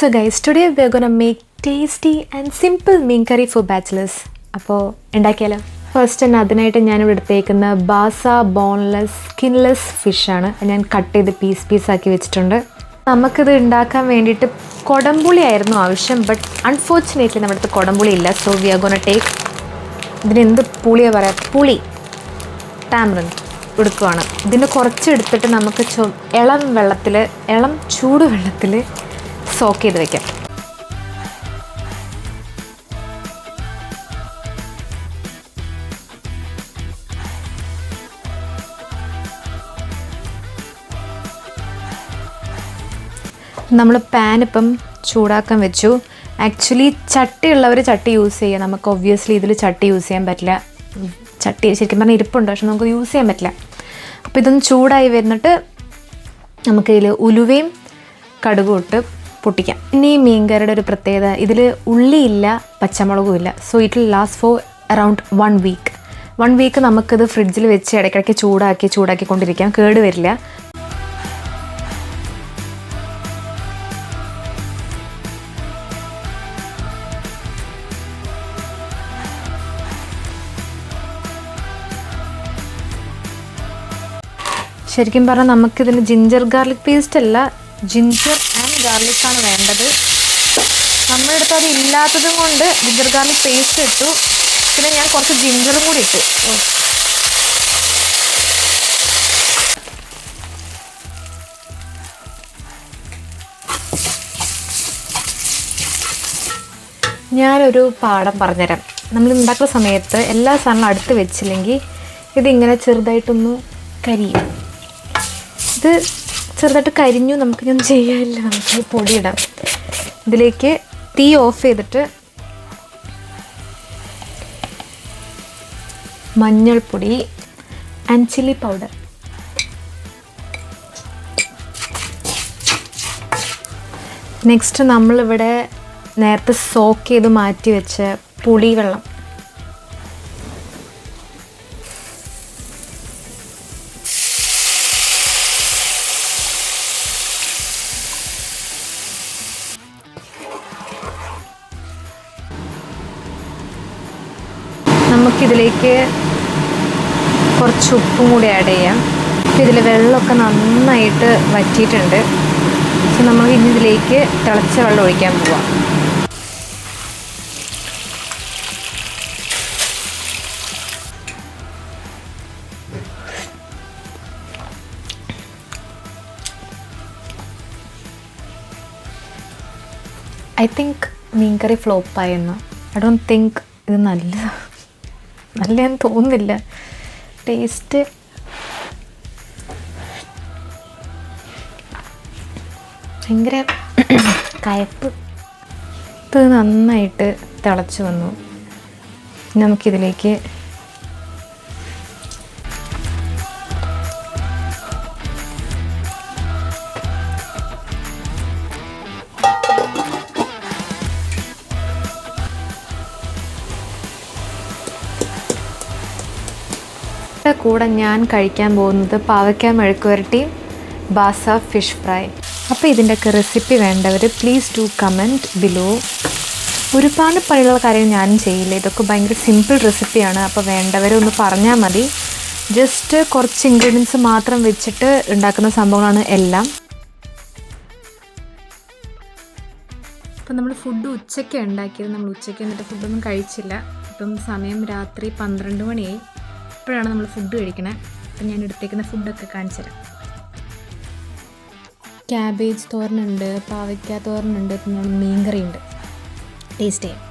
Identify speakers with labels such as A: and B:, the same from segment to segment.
A: So guys, today we are going to make tasty and simple meen curry for bachelors. അപ്പോൾ ഉണ്ടാക്കിയാലോ. First തന്നെ അതിനായിട്ട് ഞാനിവിടെ എടുത്തേക്കുന്ന ബാസ boneless skinless ഫിഷാണ്. ഞാൻ കട്ട് ചെയ്ത് പീസാക്കി വെച്ചിട്ടുണ്ട്. നമുക്കിത് ഉണ്ടാക്കാൻ വേണ്ടിയിട്ട് കൊടംപുളി ആയിരുന്നു ആവശ്യം, ബട്ട് അൺഫോർച്ചുനേറ്റ്ലി നമ്മുടെ അടുത്ത് കൊടംപുളി ഇല്ല. So we are gonna take ഇതിനെന്ത് പുളിയാണ് പറയുക, പുളി ടാമറിൻഡ് എടുക്കുവാണ്. ഇതിന് കുറച്ച് എടുത്തിട്ട് നമുക്ക് ഇളം ചൂടുവെള്ളത്തിൽ സോക്ക് ചെയ്ത് വെക്കാം. നമ്മൾ പാൻ ഇപ്പം ചൂടാക്കാൻ വെച്ചു. ആക്ച്വലി ചട്ടിയുള്ളവർ ചട്ടി യൂസ് ചെയ്യുക. നമുക്ക് ഒബ്വിയസ്ലി ഇതിൽ ചട്ടി യൂസ് ചെയ്യാൻ പറ്റില്ല. ചട്ടി ശരിക്കും പറഞ്ഞാൽ ഇരിപ്പുണ്ട്, പക്ഷെ നമുക്ക് യൂസ് ചെയ്യാൻ പറ്റില്ല. അപ്പോൾ ഇതൊന്ന് ചൂടായി വരുന്നിട്ട് നമുക്കിതിൽ ഉലുവയും കടുകും ഇട്ട് പൊട്ടിക്കാം. ഇനി ഈ മീൻകറിയുടെ ഒരു പ്രത്യേകത, ഇതിൽ ഉള്ളിയില്ല പച്ചമുളകും ഇല്ല. So it will last for around 1 week നമുക്കിത് ഫ്രിഡ്ജിൽ വെച്ച് ഇടയ്ക്കിടയ്ക്ക് ചൂടാക്കിക്കൊണ്ടിരിക്കാം, കേട് വരില്ല. ശരിക്കും പറഞ്ഞാൽ നമുക്കിതിന് ജിഞ്ചർ ഗാർലിക് പേസ്റ്റ് അല്ല, ജിഞ്ചർ ആൻഡ് ഗാർലിക്കാണ് വേണ്ടത്. നമ്മുടെ അടുത്ത് അത് ഇല്ലാത്തത് കൊണ്ട് ജിഞ്ചർ ഗാർലിക് പേസ്റ്റ് ഇട്ടു. പിന്നെ ഞാൻ കുറച്ച് ജിഞ്ചറും കൂടി ഇട്ടു. ഞാനൊരു പാഠം പറഞ്ഞുതരാം. നമ്മൾ ഉണ്ടാക്കുന്ന സമയത്ത് എല്ലാ സാധനങ്ങളും അടുത്ത് വെച്ചില്ലെങ്കിൽ ഇതിങ്ങനെ ചെറുതായിട്ടൊന്ന് കരിയും. ഇത് ചെറുതായിട്ട് കരിഞ്ഞു, നമുക്കിതൊന്നും ചെയ്യാനില്ല. നമുക്ക് പൊടിയിടാം. ഇതിലേക്ക് തീ ഓഫ് ചെയ്തിട്ട് മഞ്ഞൾപ്പൊടി ആൻഡ് ചില്ലി പൗഡർ, നെക്സ്റ്റ് നമ്മളിവിടെ നേരത്തെ സോക്ക് ചെയ്ത് മാറ്റി വെച്ച പുളിവെള്ളം, നമുക്കിതിലേക്ക് കുറച്ച് ഉപ്പും കൂടി ആഡ് ചെയ്യാം. ഇതിൽ വെള്ളമൊക്കെ നന്നായിട്ട് വറ്റിയിട്ടുണ്ട്. സോ നമ്മൾ ഇനി ഇതിലേക്ക് തിളച്ച വെള്ളം ഒഴിക്കാൻ പോവാം. ഐ തിങ്ക് മീൻ കറി ഫ്ലോപ്പായെന്ന്. ഐ ഡോണ്ട് തിങ്ക് ഇത് നല്ലതെന്ന് തോന്നുന്നില്ല. ടേസ്റ്റ് ഭയങ്കര കയ്പ്പ്. ഇത് നന്നായിട്ട് തിളച്ച് വന്നു. നമുക്കിതിലേക്ക് കൂടെ ഞാൻ കഴിക്കാൻ പോകുന്നത് പാവയ്ക്ക മെഴുക്കുവരട്ടിയും ബാസ ഫിഷ് ഫ്രൈ. അപ്പോൾ ഇതിൻ്റെയൊക്കെ റെസിപ്പി വേണ്ടവർ പ്ലീസ് ഡു കമൻറ്റ് ബിലോ. ഒരുപാട് പണിയുള്ള കാര്യം ഞാനും ചെയ്യില്ല. ഇതൊക്കെ ഭയങ്കര സിമ്പിൾ റെസിപ്പിയാണ്. അപ്പോൾ വേണ്ടവരൊന്ന് പറഞ്ഞാൽ മതി. ജസ്റ്റ് കുറച്ച് ഇൻഗ്രീഡിയൻസ് മാത്രം വെച്ചിട്ട് ഉണ്ടാക്കുന്ന സംഭവങ്ങളാണ് എല്ലാം. അപ്പം നമ്മൾ ഫുഡ് ഉച്ചയ്ക്ക് ഉണ്ടാക്കിയത്. നമ്മൾ ഉച്ചയ്ക്ക് എന്നിട്ട് ഫുഡൊന്നും കഴിച്ചില്ല. ഇപ്പം സമയം രാത്രി 12 മണിയായി. ഇപ്പോഴാണ് നമ്മൾ ഫുഡ് കഴിക്കണേ. അപ്പം ഞാൻ എടുത്തേക്കുന്ന ഫുഡൊക്കെ കാണിച്ചു തരാം. ക്യാബേജ് തോരനുണ്ട്, പാവയ്ക്ക തോരനുണ്ട്, പിന്നെ മീൻകറി ഉണ്ട്. ടേസ്റ്റ് ചെയ്യാം.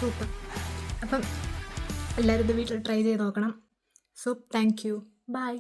A: സൂപ്പർ. അപ്പം എല്ലാവരും ഇത് വീട്ടിൽ ട്രൈ ചെയ്ത് നോക്കണം. So thank you. Bye.